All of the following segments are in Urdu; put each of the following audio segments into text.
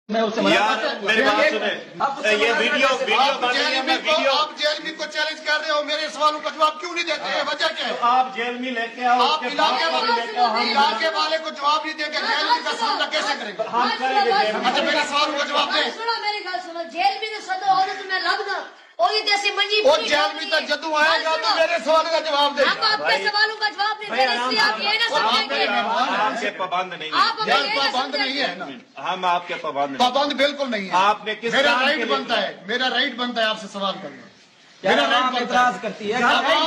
میں اسے میری بات سنیں، یہ ویڈیو بن رہی ہے، میں ویڈیو آپ جیلمی کو چیلنج کر رہے ہو، میرے سوالوں کا جواب کیوں نہیں دیتے ہیں؟ وجہ کیا ہے؟ آپ جیل میں لے کے آؤ، آپ علاقے والے کو جواب نہیں دیں گے، جیلمی کا سامنا کیسے کریں گے؟ ہم کریں گے۔ اچھا میرے سوالوں کا جواب دیں۔ سنو میری گل سنو، جیل میں تو سدو اور تمہیں لگ دا وہی دیسی منجی وہ جیلمی تک جدو آئے گا تو میرے سوالوں کا جواب دیں۔ ہم آپ کے سوالوں کا جواب نہیں دے رہے، اس لیے آپ یہ نہ سمجھیں کہ آپ کے پابند نہیں ہیں، آپ یار پابند نہیں ہے نا، ہم آپ کے پابند نہیں۔ پابند بالکل نہیں ہے۔ آپ نے کس میرا کام کے رائٹ لیے بنتا ہے، میرا رائٹ بنتا ہے آپ سے سوال کرنا، میرا میرا رائٹ بنتا اعتراض ہے۔ کرتی ہے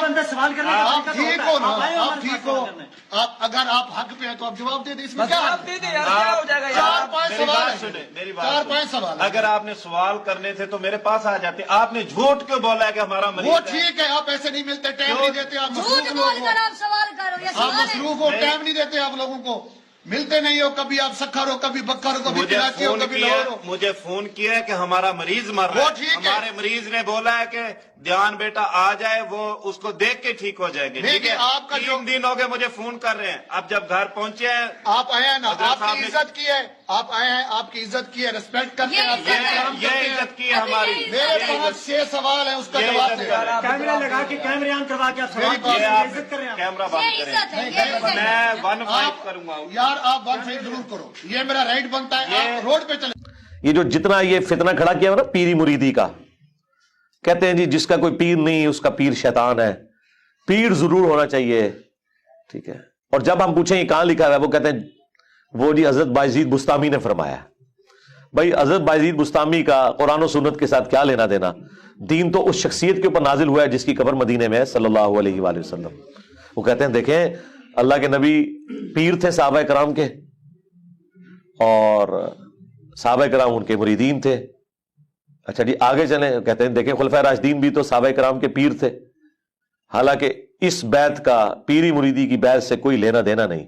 بندہ سوال کرنے کا آپ طریقہ تو ٹھیک ہوتا ہو ہے۔ نا، آپ آئے ہو آپ ہمارے ٹھیک پاس ہو، سوال کرنے۔ آپ اگر آپ حق پہ ہیں تو آپ جواب دے دیں، اس میں بس کیا جواب دے دیں یار، کیا ہو جائے گا چار یار؟ پانچ میری سوال بات ہیں، سنیں، میری چار بات پانچ سنیں۔ سوال ہیں۔ اگر آپ نے سوال کرنے تھے تو میرے پاس آ جاتے۔ آپ نے جھوٹ کیوں بولا ہے کہ ہمارا وہ مریض ہے؟ ٹھیک ہے، آپ ایسے نہیں ملتے، ٹائم کیوں؟ نہیں دیتے، آپ جھوٹ مصروف بول لوگ ہو، کر آپ سوال کرو، یہ آپ سوال ہے۔ مصروف ہو، ٹائم نہیں دیتے آپ لوگوں کو، ملتے نہیں ہو، کبھی آپ سکھر ہو، کبھی بکر ہو، کبھی مجھے کراچی ہو، فون کبھی کیا، لاہور ہو۔ مجھے فون کیا ہے کہ ہمارا مریض مر رہا وہ ہے۔ ٹھیک ہے۔ ہمارے مریض نے بولا ہے کہ دھیان بیٹا آ جائے، وہ اس کو دیکھ کے ٹھیک ہو جائیں گے۔ ٹھیک دیکھیں ہے، آپ کا جو 3 دن ہو گئے مجھے فون کر رہے ہیں۔ اب جب گھر پہنچے ہیں، آپ آئے ہیں نا، حضرت آپ صاحب کی نے- عزت کی ہے، آپ آئے ہیں، آپ کی عزت کی ہے، ریسپیکٹ کرتے ہیں، آپ کا احترام یہ کرتے ہیں۔ عزت کی ہے ہماری۔ میرے پاس 6 سوال ہیں، اس کا یہ جواب عزت دیں۔ کر رہے ہیں۔ کیمرہ لگا کے کیمرے آن کروا کے آپ سوال میری بات- کیجیے، یہ آپ عزت کر رہے ہیں آپ۔ کیمرہ یہ بند کریں۔ عزت ہے، یہ عزت میں ہے۔ 1-5 کروں گا۔ یار آپ 1 فائٹ ضرور کرو، یہ میرا رائٹ بنتا ہے، آپ روڈ پہ چلے۔ یہ جو جتنا یہ فتنہ کھڑا کیا ہوا نا پیری مریدی کا، کہتے ہیں جی جس کا کوئی پیر نہیں اس کا پیر شیطان ہے، پیر ضرور ہونا چاہیے، ٹھیک ہے۔ اور جب ہم پوچھیں یہ کہاں لکھا ہوا ہے، وہ کہتے ہیں وہ جی حضرت بایزید بستامی نے فرمایا۔ بھائی حضرت بایزید بستامی کا قرآن و سنت کے ساتھ کیا لینا دینا؟ دین تو اس شخصیت کے اوپر نازل ہوا ہے جس کی قبر مدینے میں ہے صلی اللہ علیہ وآلہ وسلم۔ وہ کہتے ہیں دیکھیں اللہ کے نبی پیر تھے صحابہ کرام کے، اور صحابہ کرام ان کے مریدین تھے۔ اچھا جی آگے چلیں، کہتے ہیں دیکھیں خلفائے راشدین بھی تو صحابہ کرام کے پیر تھے، حالانکہ اس بیعت کا پیری مریدی کی بیعت سے کوئی لینا دینا نہیں۔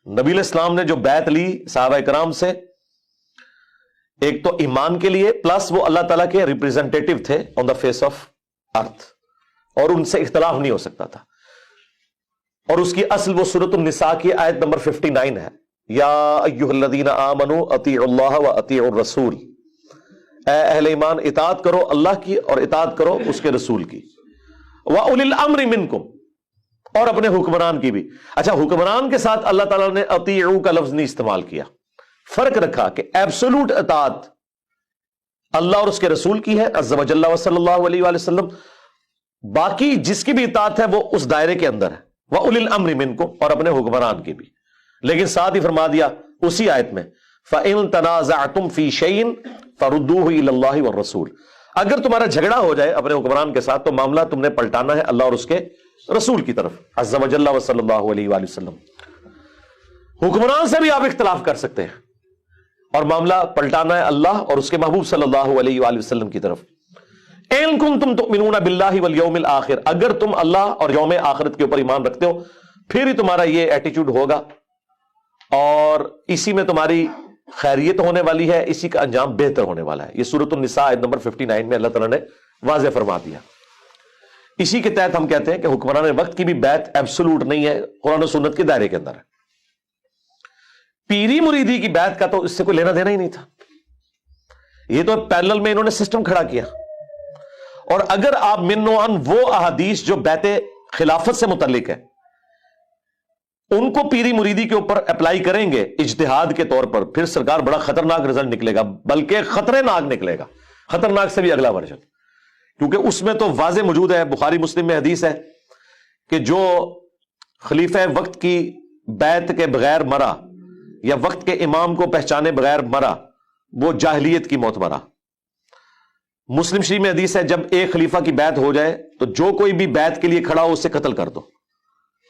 نبی علیہ السلام نے جو بیعت لی صحابہ کرام سے، ایک تو ایمان کے لیے، پلس وہ اللہ تعالیٰ کے ریپریزنٹیٹو تھے آن دا فیس آف ارتھ، اور ان سے اختلاف نہیں ہو سکتا تھا۔ اور اس کی اصل وہ سورۃ النساء کی آیت نمبر 59 ہے، یا ایھا الذین آمنوا اطیعوا اللہ واطیعوا الرسول، اے اہل ایمان اطاعت کرو اللہ کی اور اطاعت کرو اس کے رسول کی، وَأُولِي الْأَمْرِ مِنْكُمْ، اور اپنے حکمران کی بھی۔ اچھا حکمران کے ساتھ اللہ تعالیٰ نے اطیعوا کا لفظ نہیں استعمال کیا، فرق رکھا کہ ایبسولوٹ اطاعت اللہ اور اس کے رسول کی ہے عز و جل صلی اللہ علیہ وآلہ وسلم، باقی جس کی بھی اطاعت ہے وہ اس دائرے کے اندر ہے، وَأُولِي الْأَمْرِ مِنْكُمْ، اور اپنے حکمران کی بھی۔ لیکن ساتھ ہی فرما دیا اسی آیت میں فَإِن تَنَازَعْتُمْ فِي شَيْءٍ فَرُدُّوهُ إِلَى اللَّهِ وَالرَّسُولِ، اگر تمہارا جھگڑا ہو جائے اپنے حکمران کے ساتھ تو معاملہ تم نے پلٹانا ہے اللہ اور اس کے رسول کی طرف عز و جل صلی اللہ علیہ وآلہ وسلم۔ حکمران سے بھی آپ اختلاف کر سکتے ہیں اور معاملہ پلٹانا ہے اللہ اور اس کے محبوب صلی اللہ علیہ وآلہ وسلم کی طرف۔ إِن كُنتُمْ تُؤْمِنُونَ بِاللَّهِ وَالْيَوْمِ الْآخِرِ، اگر تم اللہ اور یوم آخرت کے اوپر ایمان رکھتے ہو پھر ہی تمہارا یہ ایٹیٹیوڈ ہوگا، اور اسی میں تمہاری خیریت ہونے والی ہے، اسی کا انجام بہتر ہونے والا ہے۔ یہ سورۃ النساء آیت نمبر 59 میں اللہ تعالیٰ نے واضح فرما دیا۔ اسی کے تحت ہم کہتے ہیں کہ حکمران وقت کی بھی بیعت ایبسولوٹ نہیں ہے، قرآن و سنت کے دائرے کے اندر ہے۔ پیری مریدی کی بیعت کا تو اس سے کوئی لینا دینا ہی نہیں تھا، یہ تو پیرلل میں انہوں نے سسٹم کھڑا کیا۔ اور اگر آپ من و عن وہ احادیث جو بیعت خلافت سے متعلق ہے ان کو پیری مریدی کے اوپر اپلائی کریں گے اجتہاد کے طور پر، پھر سرکار بڑا خطرناک رزلٹ نکلے گا، بلکہ خطرے ناک نکلے گا، خطرناک سے بھی اگلا ورژن، کیونکہ اس میں تو واضح موجود ہے، بخاری مسلم میں حدیث ہے کہ جو خلیفہ وقت کی بیعت کے بغیر مرا یا وقت کے امام کو پہچانے بغیر مرا وہ جاہلیت کی موت مرا۔ مسلم شریف میں حدیث ہے جب ایک خلیفہ کی بیعت ہو جائے تو جو کوئی بھی بیعت کے لیے کھڑا ہو اس سے قتل کر دو۔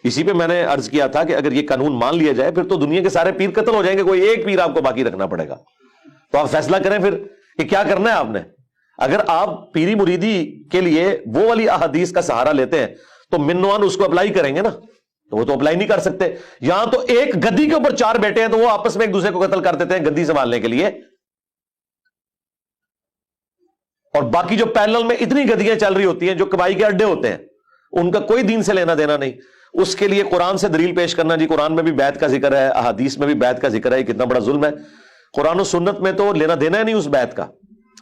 اسی پہ میں نے عرض کیا تھا کہ اگر یہ قانون مان لیا جائے پھر تو دنیا کے سارے پیر قتل ہو جائیں گے، کوئی ایک پیر آپ کو باقی رکھنا پڑے گا۔ تو آپ فیصلہ کریں پھر کہ کیا کرنا ہے آپ نے۔ اگر آپ پیری مریدی کے لیے وہ والی احادیث کا سہارا لیتے ہیں تو منوان اس کو اپلائی کریں گے نا، تو وہ تو اپلائی نہیں کر سکتے۔ یہاں تو ایک گدی کے اوپر 4 بیٹے ہیں تو وہ آپس میں ایک دوسرے کو قتل کر دیتے ہیں گدی سنبھالنے کے لیے، اور باقی جو پیرلل میں اتنی گدیاں چل رہی ہوتی ہیں جو کبائی کے اڈے ہوتے ہیں ان کا کوئی دین سے لینا دینا نہیں۔ اس کے لیے قرآن سے دلیل پیش کرنا، جی قرآن میں بھی بیعت کا ذکر ہے، احادیث میں بھی بیعت کا ذکر ہے، یہ کتنا بڑا ظلم ہے۔ قرآن و سنت میں تو لینا دینا ہے نہیں اس بیعت کا.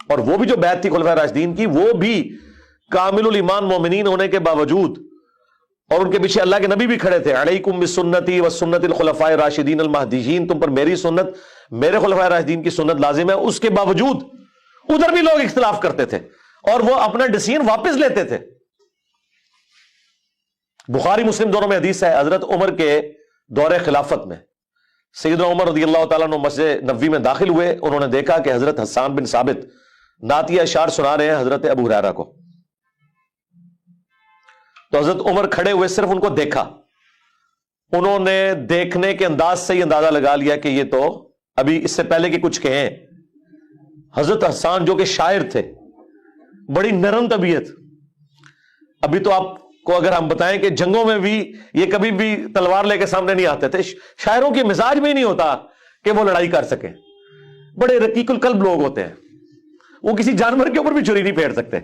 اور وہ بھی جو بیعت تھی خلفائے راشدین کی، وہ بھی کامل الایمان مومنین ہونے کے باوجود، اور ان کے پیچھے اللہ کے نبی بھی کھڑے تھے، علیکم بسنتی وسنت الخلفاء الراشدین المہدیین، تم پر میری سنت، میرے خلفائے راشدین کی سنت لازم ہے. اس کے باوجود ادھر بھی لوگ اختلاف کرتے تھے اور وہ اپنا ڈیسیژن واپس لیتے تھے. بخاری مسلم دونوں میں حدیث ہے، حضرت عمر کے دور خلافت میں سیدنا عمر رضی اللہ تعالیٰ عنہ مسجد نبوی میں داخل ہوئے. انہوں نے دیکھا کہ حضرت حسان بن ثابت نعتیہ اشعار سنا رہے ہیں حضرت ابو ہریرہ کو. تو حضرت عمر کھڑے ہوئے، صرف ان کو دیکھا. انہوں نے دیکھنے کے انداز سے ہی اندازہ لگا لیا کہ یہ تو ابھی اس سے پہلے کہ کچھ کہیں. حضرت حسان جو کہ شاعر تھے، بڑی نرم طبیعت، ابھی تو آپ کو اگر ہم بتائیں کہ جنگوں میں بھی یہ کبھی بھی تلوار لے کے سامنے نہیں آتے تھے، شاعروں کے مزاج میں ہی نہیں ہوتا کہ وہ لڑائی کر سکیں. بڑے رقیق القلب لوگ ہوتے ہیں، وہ کسی جانور کے اوپر بھی چھری نہیں پھیر سکتے.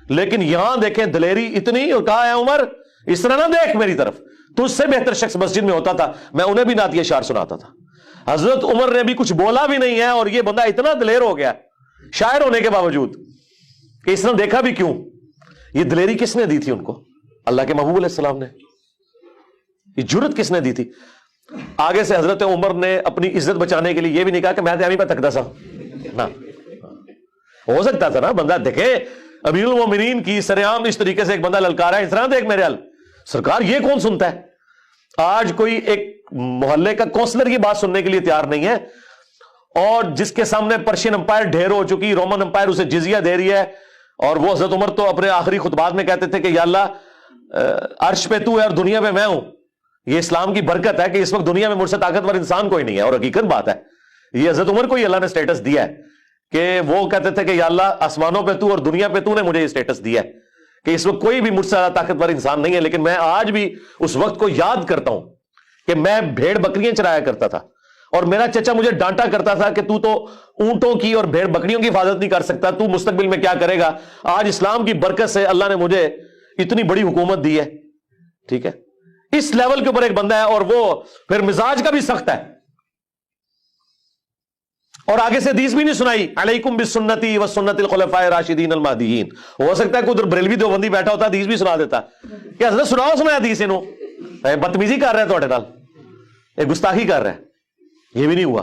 لیکن یہاں دیکھیں دلیری اتنی، اور کہا ہے عمر اس طرح نہ دیکھ میری طرف، تو اس سے بہتر شخص مسجد میں ہوتا تھا، میں انہیں بھی نعتیہ اشعار سناتا تھا. حضرت عمر نے بھی کچھ بولا بھی نہیں ہے، اور یہ بندہ اتنا دلیر ہو گیا شاعر ہونے کے باوجود کہ اس نے دیکھا بھی کیوں. یہ دلیری کس نے دی تھی ان کو؟ اللہ کے محبوب علیہ السلام نے. یہ جرت کس نے دی تھی؟ آگے سے حضرت عمر نے اپنی عزت بچانے کے لیے یہ بھی نہیں کہا کہ میں تیامی پہ تکتا سا نہ. ہو سکتا تھا نا بندہ دیکھے امیر المومنین کی سرعام اس طریقے سے ایک بندہ للکارا ہے، اس طرح دیکھ میرے حل سرکار یہ کون سنتا ہے. آج کوئی ایک محلے کا کونسلر کی بات سننے کے لیے تیار نہیں ہے، اور جس کے سامنے پرشین امپائر ڈھیر ہو چکی، رومن امپائر اسے جزیہ دے رہی ہے، اور وہ حضرت عمر تو اپنے آخری خطبات میں کہتے تھے کہ یا اللہ عرش پہ تو ہے اور دنیا میں میں ہوں. یہ اسلام کی برکت ہے کہ اس وقت دنیا میں مجھ سے طاقتور انسان کوئی نہیں ہے، اور حقیقت بات ہے یہ حضرت عمر کو ہی اللہ نے سٹیٹس دیا ہے کہ وہ کہتے تھے کہ یا اللہ آسمانوں پہ تو اور دنیا پہ تو نے مجھے یہ سٹیٹس دیا ہے کہ اس وقت کوئی بھی مجھ سے زیادہ طاقتور انسان نہیں ہے. لیکن میں آج بھی اس وقت کو یاد کرتا ہوں کہ میں بھیڑ بکریاں چرایا کرتا تھا، اور میرا چچا مجھے ڈانٹا کرتا تھا کہ تو اونٹوں کی اور بھیڑ بکریوں کی حفاظت نہیں کر سکتا، تو مستقبل میں کیا کرے گا. آج اسلام کی برکت سے اللہ نے مجھے اتنی بڑی حکومت دی ہے. ٹھیک ہے، اس لیول کے اوپر ایک بندہ ہے، اور وہ پھر مزاج کا بھی سخت ہے. اور آگے سے حدیث بھی نہیں سنائی، علیکم بسنتی وسنت الخلفاء الراشدین المہدیین. ہو سکتا ہے کوئی ادھر بریلوی دیوبندی بیٹھا ہوتا حدیث بھی سنا دیتا کہ حضرت سناؤ سنا حدیث انہوں بدتمیزی کر رہے ہیں تھوڑے نال، ایک گستاخی کر رہے ہیں. یہ بھی نہیں ہوا.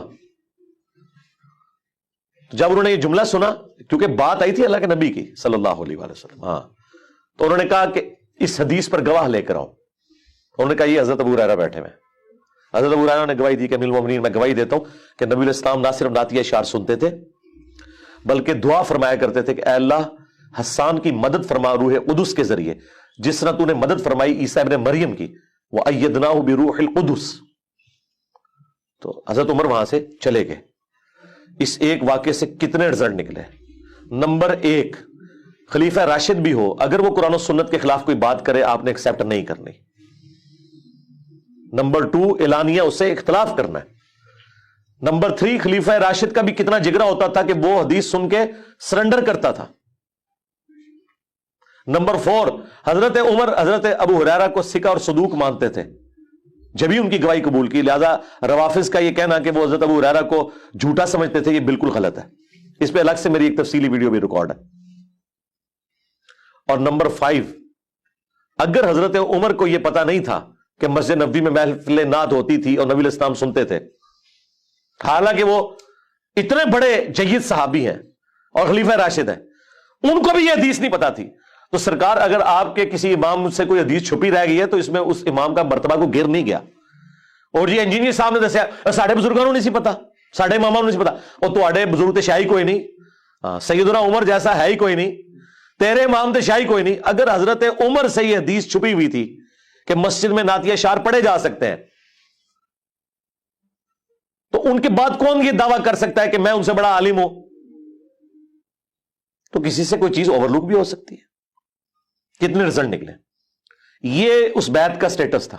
جب انہوں نے یہ جملہ سنا، کیونکہ بات آئی تھی اللہ کے نبی کی صلی اللہ علیہ وآلہ وسلم، ہاں، تو انہوں نے کہا کہ اس حدیث پر گواہ لے کر آؤ. انہوں نے کہا یہ حضرت ابو ہریرہ بیٹھے ہیں. حضرت ابو ہریرہ نے گواہی دی کہ امیر المومنین میں گواہی دیتا ہوں کہ نبی علیہ السلام نہ صرف نعتیہ اشعار سنتے تھے بلکہ دعا فرمایا کرتے تھے کہ اے اللہ حسان کی مدد فرما روح قدس کے ذریعے، جس طرح تو نے مدد فرمائی عیسیٰ ابن مریم کی، وَأَيَّدْنَاهُ بِرُوحِ الْقُدُسِ. تو حضرت عمر وہاں سے چلے گئے. اس ایک واقعے سے کتنے رزلٹ نکلے؟ نمبر 1، خلیفہ راشد بھی ہو، اگر وہ قرآن و سنت کے خلاف کوئی بات کرے آپ نے ایکسیپٹ نہیں کرنی. نمبر 2، اعلانیہ اس سے اختلاف کرنا ہے. نمبر 3، خلیفہ راشد کا بھی کتنا جگرا ہوتا تھا کہ وہ حدیث سن کے سرنڈر کرتا تھا. نمبر 4، حضرت عمر حضرت ابو ہریرہ کو ثقہ اور صدوق مانتے تھے، جبھی ان کی گواہی قبول کی. لہذا روافظ کا یہ کہنا کہ وہ حضرت ابو ہریرہ کو جھوٹا سمجھتے تھے یہ بالکل غلط ہے. اس پہ الگ سے میری ایک تفصیلی ویڈیو بھی ریکارڈ ہے. اور نمبر 5، اگر حضرت عمر کو یہ پتا نہیں تھا کہ مسجد نبوی میں محفل نعت ہوتی تھی اور نبی علیہ السلام سنتے تھے، حالانکہ وہ اتنے بڑے جید صحابی ہیں اور خلیفہ راشد ہیں، ان کو بھی یہ حدیث نہیں پتا تھی، تو سرکار اگر آپ کے کسی امام سے کوئی حدیث چھپی رہ گئی ہے تو اس میں اس امام کا مرتبہ کو گر نہیں گیا. اور یہ انجینئر صاحب نے دسیا ساڑھے بزرگوں نہیں سی پتا، ساڑھے اماموں نہیں سی پتا، اور تو بزرگ تے شاہی کوئی نہیں، سیدنا عمر جیسا ہے ہی کوئی نہیں، تیرے امام تے شاہی کوئی نہیں. اگر حضرت عمر سے یہ حدیث چھپی ہوئی تھی کہ مسجد میں نعتیہ اشعار پڑھے جا سکتے ہیں، تو ان کے بعد کون یہ دعویٰ کر سکتا ہے کہ میں ان سے بڑا عالم ہوں؟ تو کسی سے کوئی چیز اوور لک بھی ہو سکتی ہے. کتنے رزلٹ نکلے؟ یہ اس بیعت کا سٹیٹس تھا.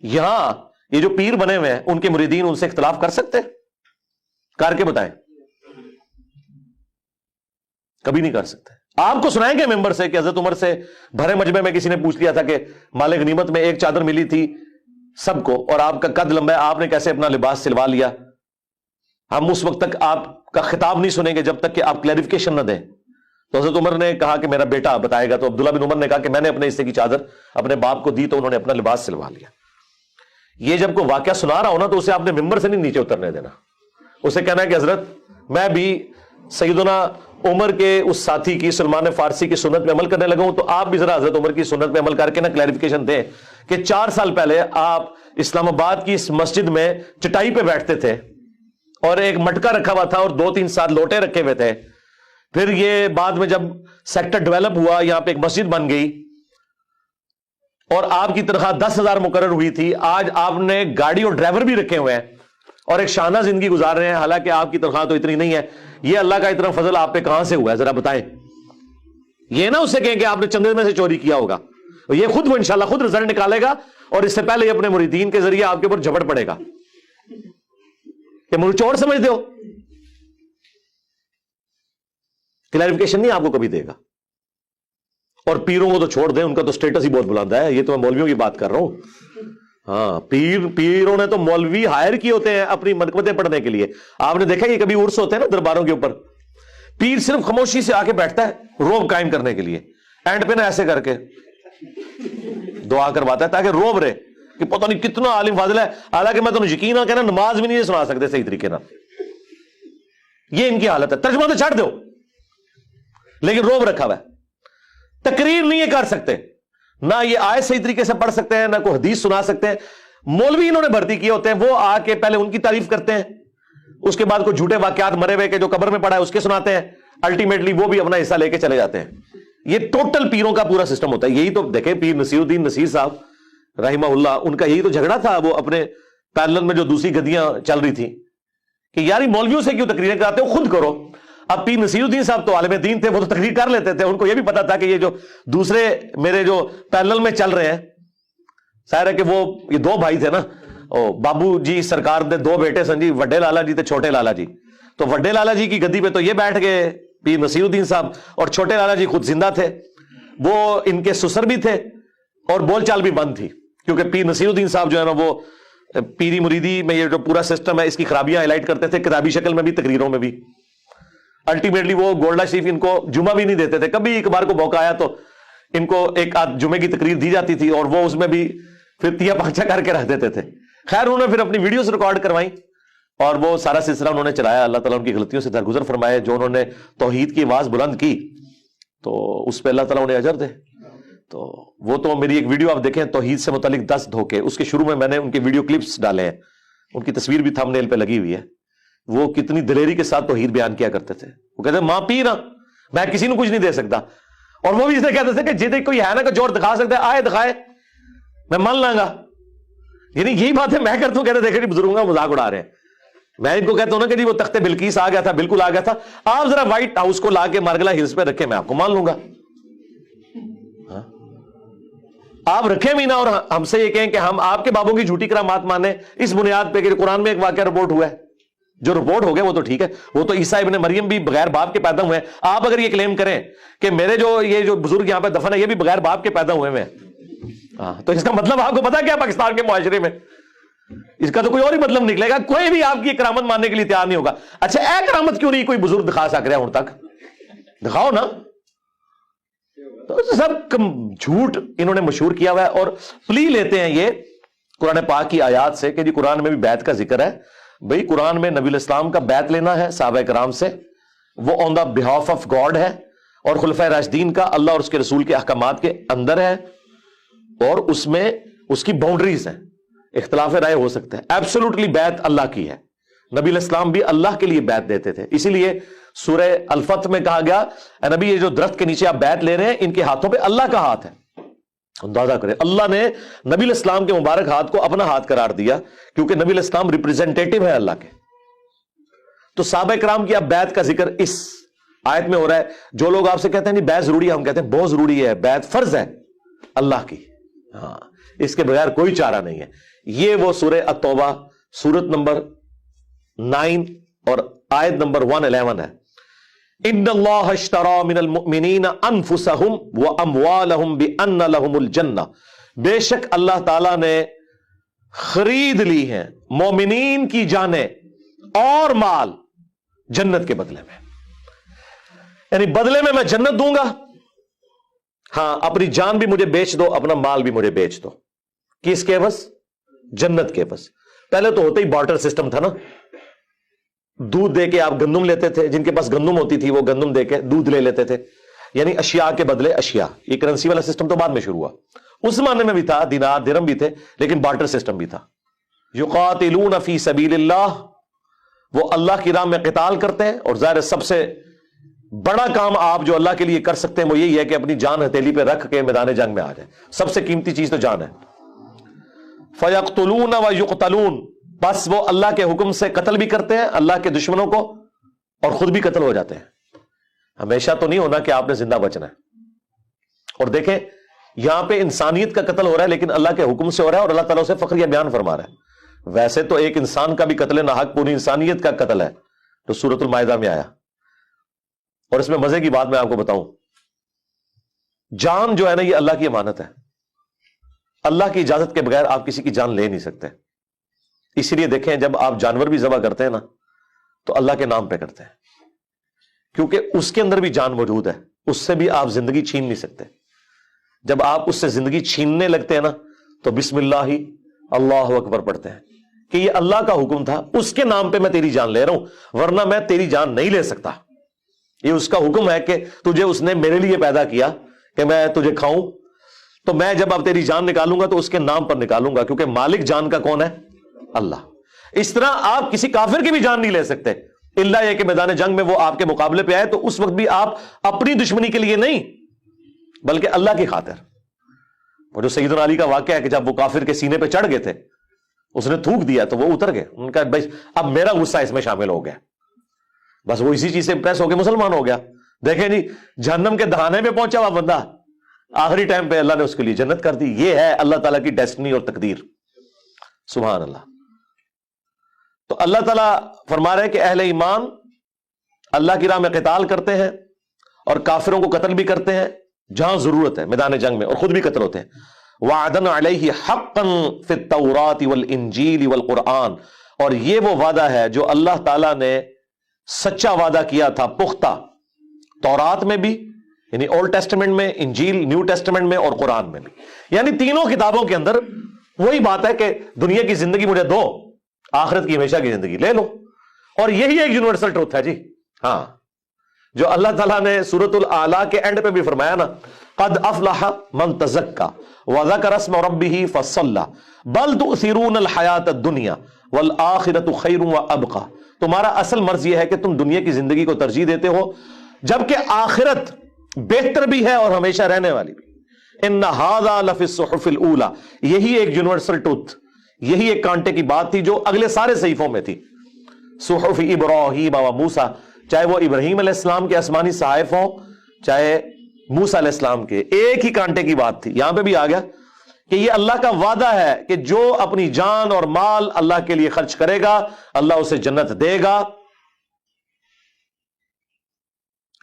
یہاں یہ جو پیر بنے ہوئے ہیں ان کے مریدین ان سے اختلاف کر سکتے؟ کر کے بتائیں. کبھی نہیں کر سکتے. آپ کو سنائیں گے ممبر سے کہ حضرت عمر سے بھرے مجمع میں کسی نے پوچھ لیا تھا کہ مال غنیمت میں ایک چادر ملی تھی سب کو اور آپ کا قد لمبا ہے، آپ نے کیسے اپنا لباس سلوا لیا؟ ہم اس وقت تک آپ کا خطاب نہیں سنیں گے جب تک کہ آپ کلیریفیکیشن نہ دیں. تو حضرت عمر نے کہا کہ میرا بیٹا بتائے گا. تو عبداللہ بن عمر نے کہا کہ میں نے اپنے حصے کی چادر اپنے باپ کو دی تو انہوں نے اپنا لباس سلوا لیا. یہ جب کوئی واقعہ سنا رہا ہو نا تو اسے آپ نے ممبر سے نہیں نیچے اترنے دینا. اسے کہنا ہے کہ حضرت میں بھی سیدنا عمر کے اس ساتھی کی سلمان فارسی کی سنت میں عمل کرنے لگا ہوں, تو آپ بھی ذرا حضرت عمر کی سنت میں عمل کر کے نا کلیریفیکیشن دیں کہ 4 سال پہلے آپ اسلام آباد کی اس مسجد میں چٹائی پہ بیٹھتے تھے اور ایک مٹکا رکھا ہوا تھا اور 2-3 لوٹے رکھے ہوئے تھے. پھر یہ بعد میں جب سیکٹر ڈیولپ ہوا, یہاں پہ ایک مسجد بن گئی اور آپ کی تنخواہ 10,000 مقرر ہوئی تھی. آج آپ نے گاڑی اور ڈرائیور بھی رکھے ہوئے ہیں اور ایک شانہ زندگی گزار رہے ہیں, حالانکہ آپ کی تنخواہ تو اتنی نہیں ہے. یہ اللہ کا اتنا فضل آپ پہ کہاں سے ہوا ہے ذرا بتائیں. یہ نہ اسے کہیں کہ آپ نے چندے میں سے چوری کیا ہوگا, یہ خود وہ انشاءاللہ خود رزلٹ نکالے گا اور اس سے پہلے یہ اپنے مریدین کے ذریعے آپ کے اوپر جھپٹ پڑے گا کہ مجھے چور سمجھتے ہو. کلیریفیکیشن نہیں آپ کو کبھی دے گا. اور پیروں کو تو چھوڑ دیں, ان کا تو سٹیٹس ہی بہت بلند ہے. یہ تو میں مولویوں کی بات کر رہا ہوں. ہاں, پیروں نے تو مولوی ہائر کیے ہوتے ہیں اپنی منقبتیں پڑھنے کے لیے. آپ نے دیکھا یہ کبھی عرس ہوتے ہیں نا درباروں کے اوپر, پیر صرف خاموشی سے آ کے بیٹھتا ہے روب قائم کرنے کے لیے, اینڈ پہ نا ایسے کر کے دعا کرواتا ہے تاکہ روب رہے کہ پتہ نہیں کتنا عالم فاضل ہے. حالانکہ میں تو یقین نہ کہنا نماز بھی نہیں سنا سکتے صحیح طریقے نہ. یہ ان کی حالت ہے. ترجمہ تو چھڑ دو لیکن روب رکھا ہوا ہے. تقریر نہیں کر سکتے, نہ یہ آیت صحیح طریقے سے پڑھ سکتے ہیں, نہ کوئی حدیث سنا سکتے ہیں. مولوی انہوں نے بھرتی کیے ہوتے ہیں, وہ آ کے پہلے ان کی تعریف کرتے ہیں, اس کے بعد کوئی جھوٹے واقعات مرے ہوئے کے جو قبر میں پڑا ہے اس کے سناتے ہیں, الٹیمیٹلی وہ بھی اپنا حصہ لے کے چلے جاتے ہیں. یہ ٹوٹل پیروں کا پورا سسٹم ہوتا ہے. یہی تو دیکھیں پیر نصیر الدین نصیر صاحب رحمہ اللہ, ان کا یہی تو جھگڑا تھا. وہ اپنے پیرلل میں جو دوسری گدیاں چل رہی تھیں کہ یار مولویوں سے کیوں تقریریں کراتے ہو, خود کرو. اب پیر نصیر الدین صاحب تو عالم دین تھے, وہ تو تقریر کر لیتے تھے. ان کو یہ بھی پتا تھا کہ یہ جو دوسرے میرے جو پیرلل میں چل رہے ہیں, ظاہر ہے کہ وہ یہ 2 بھائی تھے نا, بابو جی سرکار نے 2 بیٹے سن جی, وڈے لالا جی تے چھوٹے لالا جی. تو وڈے لالا جی کی گدی پہ تو یہ بیٹھ گئے پیر نصیر الدین صاحب, اور چھوٹے لالا جی خود زندہ تھے, وہ ان کے سسر بھی تھے اور بول چال بھی بند تھی, کیونکہ پیر نصیر الدین صاحب جو ہے نا وہ پیری مریدی میں یہ جو پورا سسٹم ہے اس کی خرابیاں ہائی لائٹ کرتے تھے, کتابی شکل میں بھی تقریروں میں بھی. الٹیمیٹلی وہ گولڈا شریف ان کو جمعہ بھی نہیں دیتے تھے. کبھی ایک بار کو موقع آیا تو ان کو ایک آدھ جمعے کی تقریر دی جاتی تھی اور وہ اس میں بھی پھر 3-5 کر کے رکھ دیتے تھے. خیر انہوں نے پھر اپنی ویڈیوز ریکارڈ کروائی اور وہ سارا سلسلہ انہوں نے چلایا. اللہ تعالیٰ ان کی غلطیوں سے درگزر فرمائے. جو انہوں نے توحید کی آواز بلند کی تو اس پہ اللہ تعالیٰ انہیں اجر دے. تو وہ تو میری ایک ویڈیو آپ دیکھیں توحید سے متعلق 10 دھوکے, اس کے شروع میں نے ان کے ویڈیو کلپس ڈالے ہیں, ان کی تصویر بھی تھمبنیل پہ لگی ہوئی ہے. وہ کتنی دلیری کے ساتھ توحید بیان کیا کرتے تھے. وہ کہتے ہیں ماں پی نا, میں کسی کو کچھ نہیں دے سکتا. اور وہ بھی اس نے کہتے تھے کہ جدے کوئی ہے نا کہ جوڑ دکھا سکتا ہے آئے دکھائے, میں مان لاں گا. یعنی یہی بات ہے میں کرتا ہوں. کہتے دیکھیں جی بزرگوں کا مذاق اڑا رہے ہیں. میں ان کو کہتا ہوں نا کہ جی وہ تخت بلقیس آ گیا تھا, بالکل آ گیا تھا, آپ ذرا وائٹ ہاؤس کو لا کے مارگلا ہلز پہ رکھے, میں آپ کو مان لوں گا. آپ رکھیں بھی نا اور ہم سے یہ کہیں کہ ہم آپ کے بابوں کی جھوٹی کرامات مانیں اس بنیاد پہ کہ قرآن میں ایک واقعہ رپورٹ ہوا ہے. جو رپورٹ ہو گیا وہ تو ٹھیک ہے, وہ تو عیسیٰ ابن مریم بھی بغیر باپ کے پیدا ہوئے ہیں. آپ اگر یہ کلیم کریں کہ میرے یہ جو بزرگ یہاں پہ دفن ہے یہ بھی بغیر باپ کے پیدا ہوئے ہیں, تو اس کا مطلب آپ کو پتا کیا پاکستان کے معاشرے میں اس کا تو کوئی اور ہی مطلب نکلے گا. کوئی بھی آپ کی کرامت ماننے کے لیے تیار نہیں ہوگا. اچھا اے کرامت کیوں نہیں کوئی بزرگ دکھا سک رہا ہوں تک, دکھاؤ نا. تو سب جھوٹ انہوں نے مشہور کیا ہوا ہے اور پلی لیتے ہیں یہ قرآن پاک کی آیات سے کہ جی قرآن میں بھی بیعت کا ذکر ہے. بھئی قرآن میں نبی الاسلام کا بیعت لینا ہے صحابہ کرام سے, وہ آن دا بہاف آف گاڈ ہے, اور خلفائے راشدین کا اللہ اور اس کے رسول کے احکامات کے اندر ہے, اور اس میں اس کی باؤنڈریز ہیں, اختلاف رائے ہو سکتا ہے. ایبسولوٹلی بیعت اللہ کی ہے. نبی الاسلام بھی اللہ کے لیے بیعت دیتے تھے. اسی لیے سورہ الفتح میں کہا گیا اے نبی یہ جو درخت کے نیچے آپ بیعت لے رہے ہیں ان کے ہاتھوں پہ اللہ کا ہاتھ ہے. اندازہ کریں, اللہ نے نبی الاسلام کے مبارک ہاتھ کو اپنا ہاتھ قرار دیا کیونکہ نبی الاسلام ریپریزنٹیٹو ہے اللہ کے. تو صحابہ کرام کی اب بیعت کا ذکر اس آیت میں ہو رہا ہے. جو لوگ آپ سے کہتے ہیں نہیں بیعت ضروری ہے, ہم کہتے ہیں بہت ضروری ہے, بیعت فرض ہے اللہ کی, ہاں اس کے بغیر کوئی چارہ نہیں ہے. یہ وہ سورہ التوبہ سورت نمبر 9 اور آیت نمبر 111 ہے. ان اللہ اشترى من المؤمنین انفسهم واموالهم بان لهم الجنہ, بے شک اللہ تعالی نے خرید لی ہیں مومنین کی جانیں اور مال جنت کے بدلے میں، یعنی بدلے میں جنت دوں گا، ہاں اپنی جان بھی مجھے بیچ دو، اپنا مال بھی مجھے بیچ دو، کس کے بس؟ جنت کے بس۔ پہلے تو ہوتا ہی بارٹر سسٹم تھا نا، دودھ دے کے آپ گندم لیتے تھے، جن کے پاس گندم ہوتی تھی وہ گندم دے کے دودھ لے لیتے تھے، یعنی اشیاء کے بدلے اشیاء۔ یہ کرنسی والا سسٹم تو بعد میں شروع ہوا، اس زمانے میں بھی تھا، دینار درہم بھی تھے، لیکن بارٹر سسٹم بھی تھا۔ یقاتلون فی سبیل اللہ، وہ اللہ کی راہ میں قتال کرتے ہیں، اور ظاہر سب سے بڑا کام آپ جو اللہ کے لیے کر سکتے ہیں وہ یہی ہے کہ اپنی جان ہتھیلی پہ رکھ کے میدان جنگ میں آ جائیں، سب سے قیمتی چیز تو جان ہے۔ فَيَقْتُلُونَ وَيُقْتَلُونَ، بس وہ اللہ کے حکم سے قتل بھی کرتے ہیں اللہ کے دشمنوں کو، اور خود بھی قتل ہو جاتے ہیں۔ ہمیشہ تو نہیں ہونا کہ آپ نے زندہ بچنا ہے۔ اور دیکھیں یہاں پہ انسانیت کا قتل ہو رہا ہے، لیکن اللہ کے حکم سے ہو رہا ہے، اور اللہ تعالیٰ اسے فخریہ بیان فرما رہا ہے۔ ویسے تو ایک انسان کا بھی قتل ناحق پوری انسانیت کا قتل ہے، تو سورۃ المائدہ میں آیا۔ اور اس میں مزے کی بات میں آپ کو بتاؤں، جان جو ہے نا یہ اللہ کی امانت ہے، اللہ کی اجازت کے بغیر آپ کسی کی جان لے نہیں سکتے۔ اسی لیے دیکھیں جب آپ جانور بھی ذبح کرتے ہیں نا تو اللہ کے نام پہ کرتے ہیں، کیونکہ اس کے اندر بھی جان موجود ہے، اس سے بھی آپ زندگی چھین نہیں سکتے۔ جب آپ اس سے زندگی چھیننے لگتے ہیں نا تو بسم اللہ ہی اللہ اکبر پڑھتے ہیں کہ یہ اللہ کا حکم تھا، اس کے نام پہ میں تیری جان لے رہا ہوں، ورنہ میں تیری جان نہیں لے سکتا۔ یہ اس کا حکم ہے کہ تجھے اس نے میرے لیے پیدا کیا کہ میں تجھے کھاؤں، تو میں جب اب تیری جان نکالوں گا تو اس کے نام پر نکالوں گا، کیونکہ مالک جان کا کون ہے؟ اللہ۔ اس طرح آپ کسی کافر کی بھی جان نہیں لے سکتے، اللہ یہ کہ میدان جنگ میں وہ آپ کے مقابلے پہ آئے تو اس وقت بھی آپ اپنی دشمنی کے لیے نہیں بلکہ اللہ کی خاطر۔ وہ جو سیدنا علی کا واقعہ ہے کہ جب وہ کافر کے سینے پہ چڑھ گئے تھے، اس نے تھوک دیا تو وہ اتر گئے، ان کا بھائی اب میرا غصہ اس میں شامل ہو گیا، بس وہ اسی چیز سے امپریس ہو کے مسلمان ہو گیا۔ دیکھیں جی جہنم کے دہانے پہ پہنچا ہوا بندہ، آخری ٹائم پہ اللہ نے اس کے لیے جنت کر دی۔ یہ ہے اللہ تعالیٰ کی ڈیسٹنی اور تقدیر، سبحان اللہ۔ تو اللہ تعالیٰ فرما رہے ہیں کہ اہل ایمان اللہ کی راہ میں قتال کرتے ہیں اور کافروں کو قتل بھی کرتے ہیں جہاں ضرورت ہے میدان جنگ میں، اور خود بھی قتل ہوتے ہیں۔ وعدن علیہ حقا فی التوراۃ والانجیل والقرآن، اور یہ وہ وعدہ ہے جو اللہ تعالیٰ نے سچا وعدہ کیا تھا پختہ، تورات میں بھی یعنی اولڈ ٹیسٹمنٹ میں، انجیل نیو ٹیسٹمنٹ میں، اور قرآن میں بھی، یعنی تینوں کتابوں کے اندر وہی بات ہے کہ دنیا کی زندگی مجھے دو، آخرت کی ہمیشہ کی زندگی لے لو، اور یہی ایک یونیورسل ٹروتھ ہے جی۔ ہاں جو اللہ تعالیٰ نے سورۃ الاعلیٰ کے اینڈ پہ بھی فرمایا نا، قد افلح من تزکا وذکر اسم ربہ فصلی بل تؤثرون الحیاۃ الدنیا والآخرۃ خیر وابقی، تمہارا اصل مرض یہ ہے کہ تم دنیا کی زندگی کو ترجیح دیتے ہو جبکہ آخرت بہتر بھی ہے اور ہمیشہ رہنے والی بھی۔ ان ھذا لفی الصحف الاولی، یہی ایک یونیورسل ٹروتھ، یہی ایک کانٹے کی بات تھی جو اگلے سارے صحیفوں میں تھی۔ صحف ابراہیم و موسیٰ، چاہے وہ ابراہیم علیہ السلام کے آسمانی صحائف ہوں چاہے موسیٰ علیہ السلام کے، ایک ہی کانٹے کی بات تھی۔ یہاں پہ بھی آ گیا کہ یہ اللہ کا وعدہ ہے کہ جو اپنی جان اور مال اللہ کے لیے خرچ کرے گا اللہ اسے جنت دے گا۔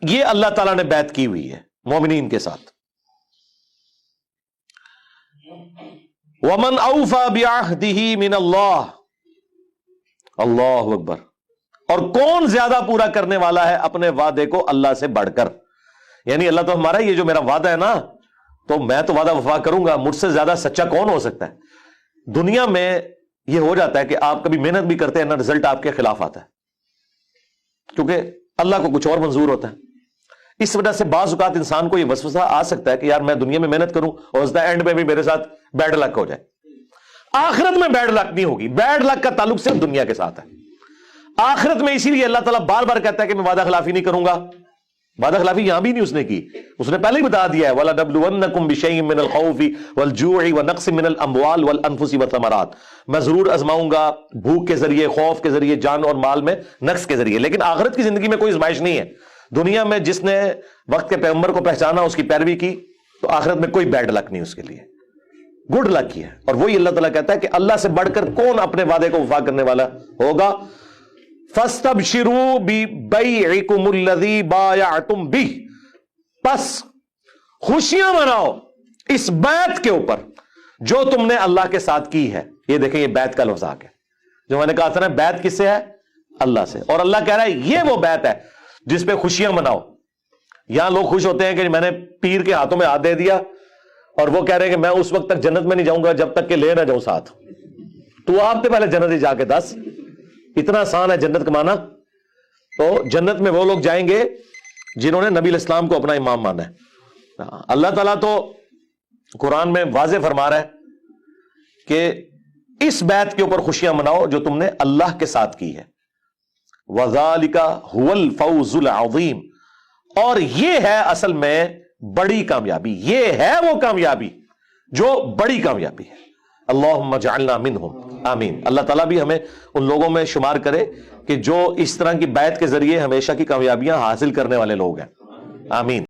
یہ اللہ تعالیٰ نے بیعت کی ہوئی ہے مومنین کے ساتھ۔ وَمَنْ أَوْفَى بِعَهْدِهِ مِنَ اللَّهِ، اللہ اکبر۔ اور کون زیادہ پورا کرنے والا ہے اپنے وعدے کو اللہ سے بڑھ کر؟ یعنی اللہ تو ہمارا یہ جو میرا وعدہ ہے نا تو میں تو وعدہ وفا کروں گا، مجھ سے زیادہ سچا کون ہو سکتا ہے؟ دنیا میں یہ ہو جاتا ہے کہ آپ کبھی محنت بھی کرتے ہیں نا، رزلٹ آپ کے خلاف آتا ہے، کیونکہ اللہ کو کچھ اور منظور ہوتا ہے۔ اس وجہ سے بعض اوقات انسان کو یہ وسوسہ آ سکتا ہے کہ یار میں دنیا میں محنت کروں اور اس دا اینڈ میں بھی میرے ساتھ بیڈ لک ہو جائے۔ آخرت میں بیڈ لک نہیں ہوگی، بیڈ لک کا تعلق صرف دنیا کے ساتھ ہے۔ آخرت میں اسی لیے اللہ تعالیٰ بار بار کہتا ہے کہ میں وعدہ خلافی نہیں کروں گا۔ وعدہ خلافی یہاں بھی نہیں اس نے کی، اس نے پہلے ہی بتا دیا ہے وَلَنَبْلُوَنَّكُمْ بِشَيْءٍ مِّنَ الْخَوْفِ وَالْجُوعِ وَنَقْصٍ مِّنَ الْأَمْوَالِ وَالْأَنفُسِ وَالثَّمَرَاتِ، میں ضرور آزماؤں گا بھوک کے ذریعے، خوف کے ذریعے، جان اور مال میں نقص کے ذریعے۔ لیکن آخرت کی زندگی میں کوئی آزمائش نہیں ہے۔ دنیا میں جس نے وقت کے پیغمبر کو پہچانا، اس کی پیروی کی، تو آخرت میں کوئی بیڈ لک نہیں اس کے لیے، گڈ لک ہی ہے۔ اور وہی اللہ تعالیٰ کہتا ہے کہ اللہ سے بڑھ کر کون اپنے وعدے کو وفا کرنے والا ہوگا۔ فَاسْتَبْشِرُوا بِبَيْعِكُمُ الَّذِي بَايَعْتُمْ بِهِ، پس خوشیاں مناؤ اس بیعت کے اوپر جو تم نے اللہ کے ساتھ کی ہے۔ یہ دیکھیں یہ بیعت کا لفظ آ گیا، جو میں نے کہا تھا نا بیعت کس سے ہے؟ اللہ سے. اور اللہ کہہ رہا ہے یہ وہ بیعت ہے جس پہ خوشیاں مناؤ. یہاں لوگ خوش ہوتے ہیں کہ میں نے پیر کے ہاتھوں میں ہاتھ دے دیا اور وہ کہہ رہے ہیں کہ میں اس وقت تک جنت میں نہیں جاؤں گا جب تک کہ لے نہ جاؤں ساتھ. تو آپ سے پہلے جنت ہی جا کے دس, اتنا آسان ہے جنت کمانا. تو جنت میں وہ لوگ جائیں گے جنہوں نے نبی الاسلام کو اپنا امام مانا ہے. اللہ تعالیٰ تو قرآن میں واضح فرما رہا ہے کہ اس بیعت کے اوپر خوشیاں مناؤ جو تم نے اللہ کے ساتھ کی ہے. وَذَلِكَ هُوَ الْفَوْزُ الْعَظِيمُ, اور یہ ہے اصل میں بڑی کامیابی, یہ ہے وہ کامیابی جو بڑی کامیابی ہے. اللہم اجعلنا منہم, آمین. اللہ تعالیٰ بھی ہمیں ان لوگوں میں شمار کرے کہ جو اس طرح کی بیعت کے ذریعے ہمیشہ کی کامیابیاں حاصل کرنے والے لوگ ہیں. آمین.